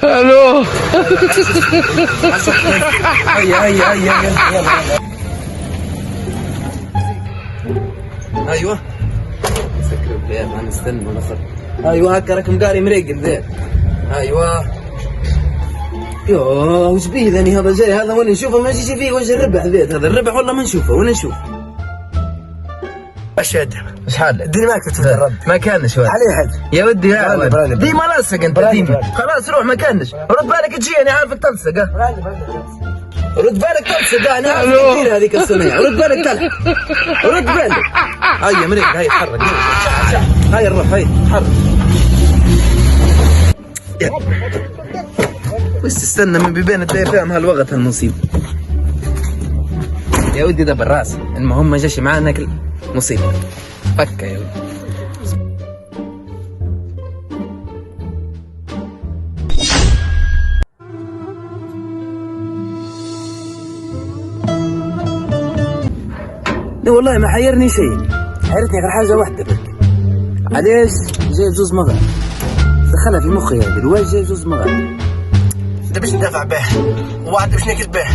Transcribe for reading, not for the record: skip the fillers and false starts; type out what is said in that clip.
الو. هيا ايوه سكر بلاد انا استنى ولا خر. ايوه هكا راك مقاري مريقل ذا. ايوه يوه وش بيه ذاني هذا جاي هذا وانا نشوفه ما يجي فيه وجه الربح ذات هذا الربح والله ما نشوفه وانا نشوف. اشهد شحال اديني معك تتدرب ما كانش واد عليه حد يا ودي يا ولد براني. ديما لصق انت ديما خلاص روح ما كانش رد بالك تجي انا عارفك تلصق رد بالك تلصق انا عارفك كثير هذيك الصنيعه رد بالك تلحق رد بالك. هيا مريك هيا تحرك هيا نروح هيا تحرك بس تستنى من بيبان تلاقي فاهم هالوقت هالمصيبه يا ودي ده بالراس المهم ما جاش معانا كل مصيبه فكه يا ودي. لا والله ما حيرني شيء حيرتني غير حاجه واحده بك. علاش جايب زوز مغارب دخلها في مخي هذه الواش جايب زوز مغارب انت باش ندافع به وواحد باش ناكل به